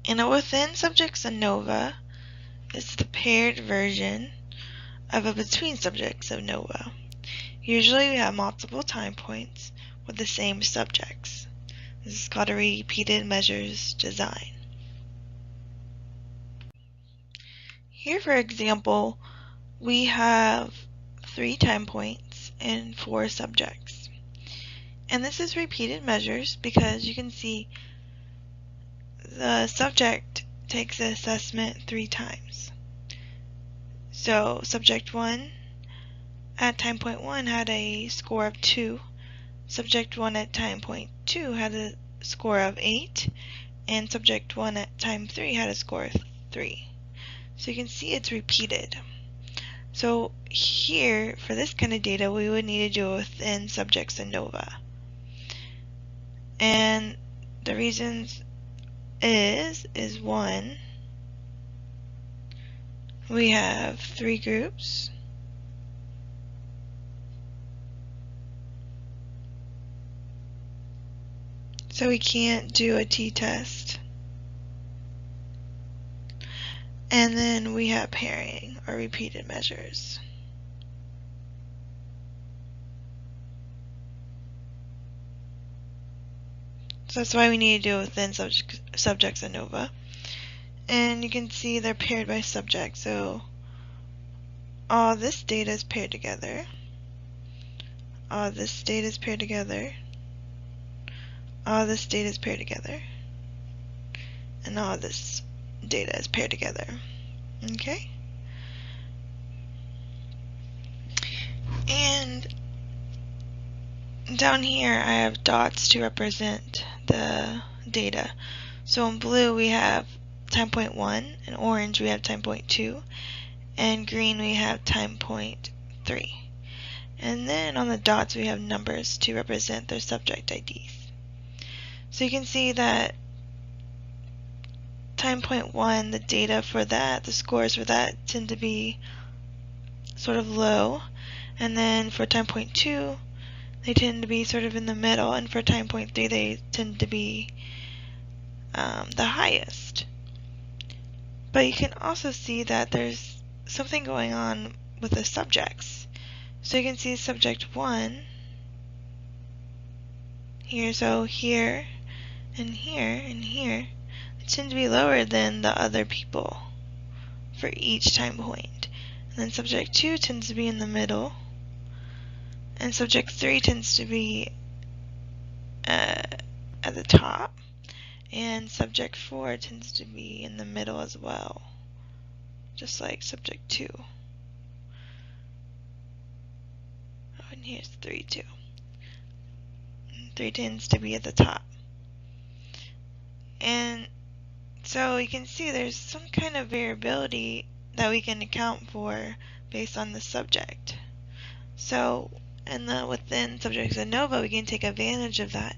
And a within subjects ANOVA is the paired version of a between subjects ANOVA. Usually we have multiple time points with the same subjects. This is called a repeated measures design. Here, for example, we have 3 time points and 4 subjects. And this is repeated measures because you can see the subject takes the assessment 3 times. So subject 1 at time point 1 had a score of 2. Subject 1 at time point 2 had a score of 8. And subject 1 at time 3 had a score of 3. So you can see it's repeated. So here, for this kind of data, we would need to do it within subjects ANOVA. And the reasons is 1, we have 3 groups. So we can't do a t-test. And then we have pairing or repeated measures. So that's why we need to do it within subjects ANOVA. And you can see they're paired by subject. So all this data is paired together. All this data is paired together. All this data is paired together. And all this data is paired together. Okay? And down here I have dots to represent the data. So in blue we have time point 1, in orange we have time point 2, and green we have time point 3. And then on the dots we have numbers to represent their subject IDs. So you can see that time point 1, the data for that, the scores for that tend to be sort of low, and then for time point 2 they tend to be sort of in the middle, and for time point 3 they tend to be the highest. But you can also see that there's something going on with the subjects. So you can see subject 1 here, so here and here and here, they tend to be lower than the other people for each time point. And then subject 2 tends to be in the middle, and subject 3 tends to be at the top, and subject 4 tends to be in the middle as well, just like subject 2. Oh, and here's 3 too. 3 tends to be at the top. And so you can see there's some kind of variability that we can account for based on the subject. So within subjects ANOVA we can take advantage of that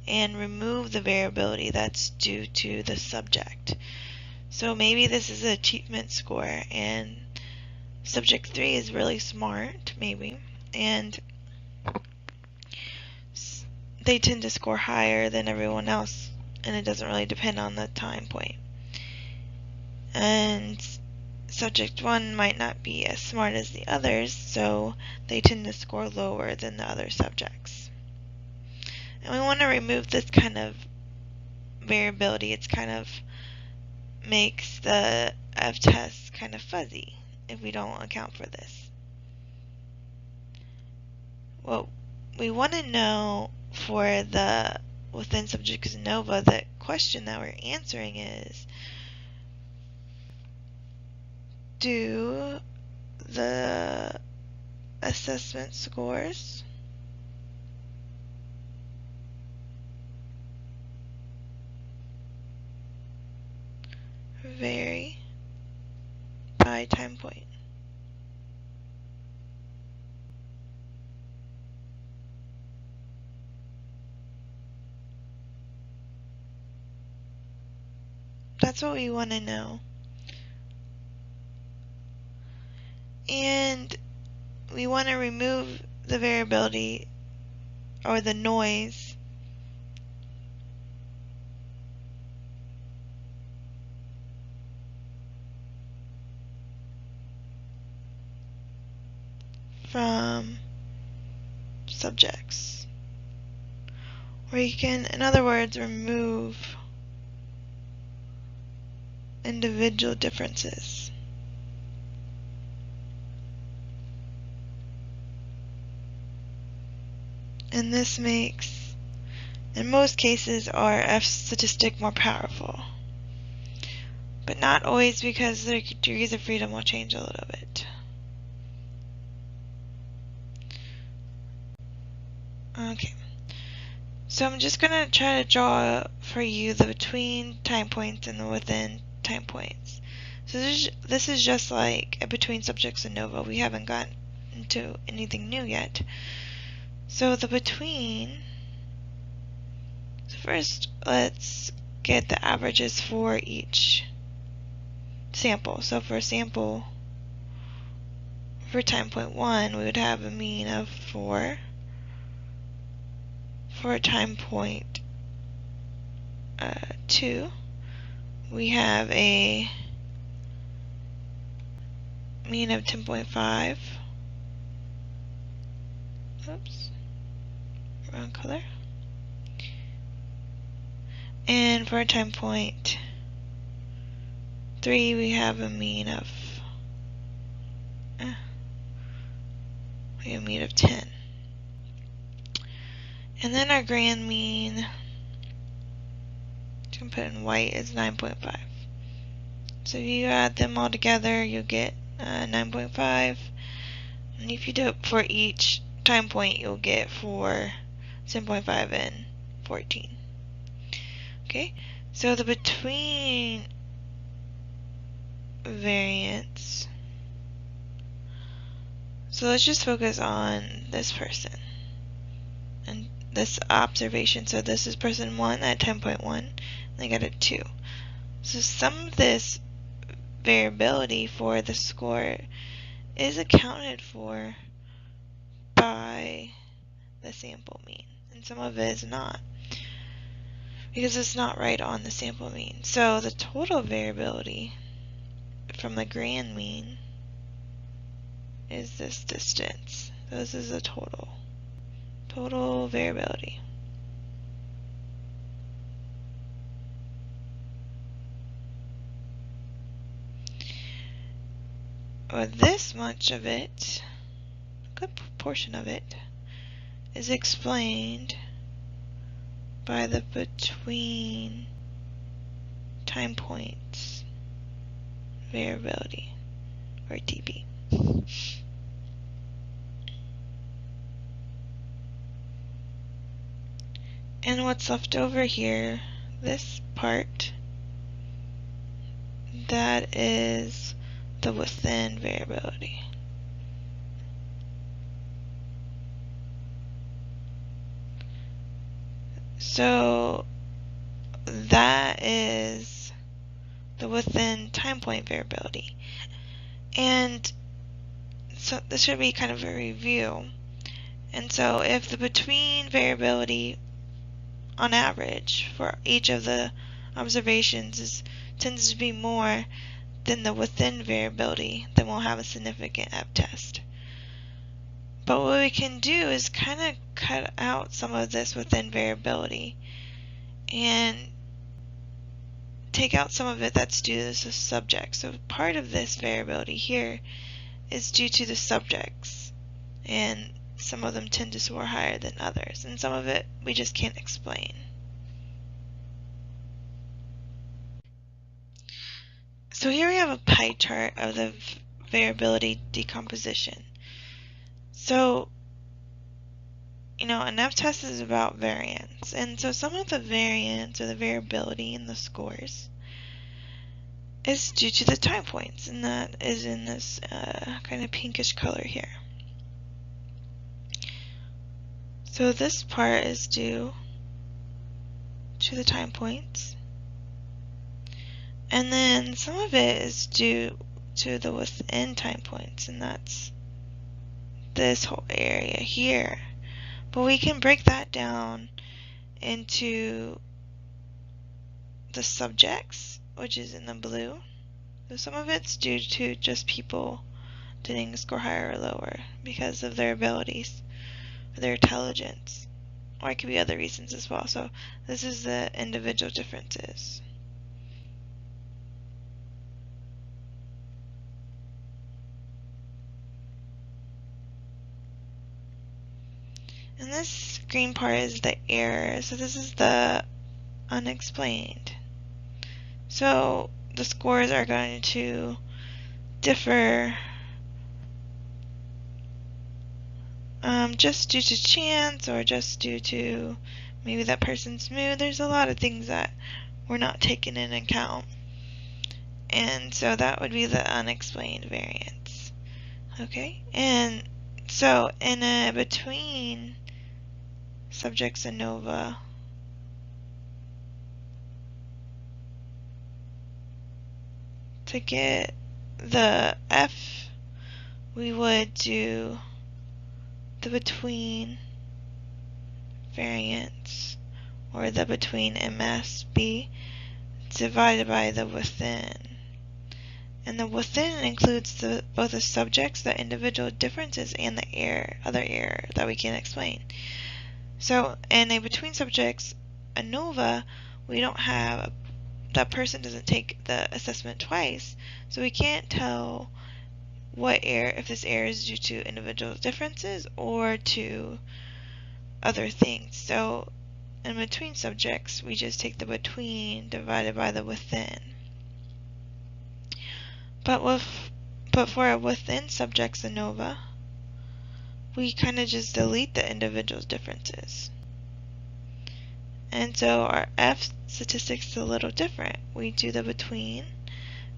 and remove the variability that's due to the subject. So maybe this is an achievement score and subject 3 is really smart, maybe, and they tend to score higher than everyone else, and it doesn't really depend on the time point. And subject 1 might not be as smart as the others, so they tend to score lower than the other subjects. And we want to remove this kind of variability. It's kind of makes the f-test kind of fuzzy if we don't account for this. What we want to know for the within subjects ANOVA, the question that we're answering is, do the assessment scores vary by time point? That's what we want to know. And we want to remove the variability or the noise from subjects. Or you can, in other words, remove individual differences. And this makes, in most cases, our F statistic more powerful. But not always, because the degrees of freedom will change a little bit. Okay. So I'm just going to try to draw for you the between time points and the within time points. So this is just like a between subjects ANOVA. We haven't gotten into anything new yet. So the between, so first let's get the averages for each sample. So for sample, for time point 1, we would have a mean of 4. For time point 2, we have a mean of 10.5. Oops, wrong color. And for time point 3, we have a mean of 10. And then our grand mean, you can put in white, is 9.5. So if you add them all together, you'll get 9.5. And if you do it for each time point, you'll get 4, 10.5, and 14. Okay, so the between variance. So let's just focus on this person and this observation. So this is person 1 at 10.1, and they got a 2. So some of this variability for the score is accounted for by the sample mean, and some of it is not, because it's not right on the sample mean. So the total variability from the grand mean is this distance. So this is the total variability. Or this much of it, a good portion of it, is explained by the between time points variability, or TB. And what's left over here, this part, that is the within variability. So that is the within time point variability. And so this should be kind of a review. And so if the between variability on average for each of the observations tends to be more than the within variability, then we'll have a significant F-test. But what we can do is kind of cut out some of this within variability and take out some of it that's due to the subject. So part of this variability here is due to the subjects, and some of them tend to score higher than others, and some of it we just can't explain. So here we have a pie chart of the variability decomposition. So, an F-test is about variance, and so some of the variance or the variability in the scores is due to the time points, and that is in this kind of pinkish color here. So this part is due to the time points, and then some of it is due to the within time points, and that's this whole area here. But we can break that down into the subjects, which is in the blue. So some of it's due to just people didn't score higher or lower because of their abilities, or their intelligence, or it could be other reasons as well. So this is the individual differences. And this green part is the error. So this is the unexplained. So the scores are going to differ just due to chance, or just due to maybe that person's mood. There's a lot of things that we're not taking into account. And so that would be the unexplained variance. Okay? And so in a between subjects ANOVA, to get the F, we would do the between variance, or the between MSB, divided by the within. And the within includes both the subjects, the individual differences, and the other error that we can't explain. So in a between subjects ANOVA, we don't have, that person doesn't take the assessment twice, so we can't tell what error, if this error is due to individual differences or to other things. So in between subjects, we just take the between divided by the within. But for a within subjects ANOVA, we kind of just delete the individual differences. And so our F statistics is a little different. We do the between,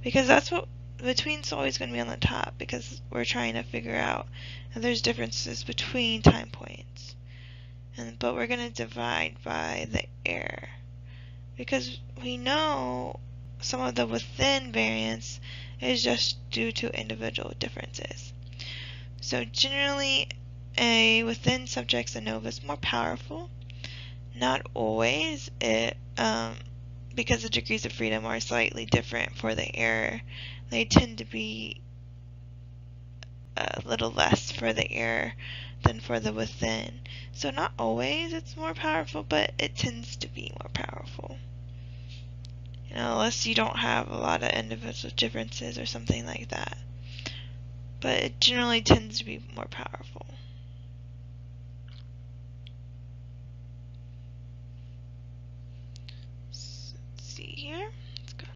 because that's what, between's always going to be on the top, because we're trying to figure out if there's differences between time points. But we're going to divide by the error, because we know some of the within variance is just due to individual differences. So generally, a within subjects ANOVA is more powerful. Not always, because the degrees of freedom are slightly different for the error. They tend to be a little less for the error than for the within. So not always it's more powerful, but it tends to be more powerful. You know, unless you don't have a lot of individual differences or something like that. But it generally tends to be more powerful. So, let's see here.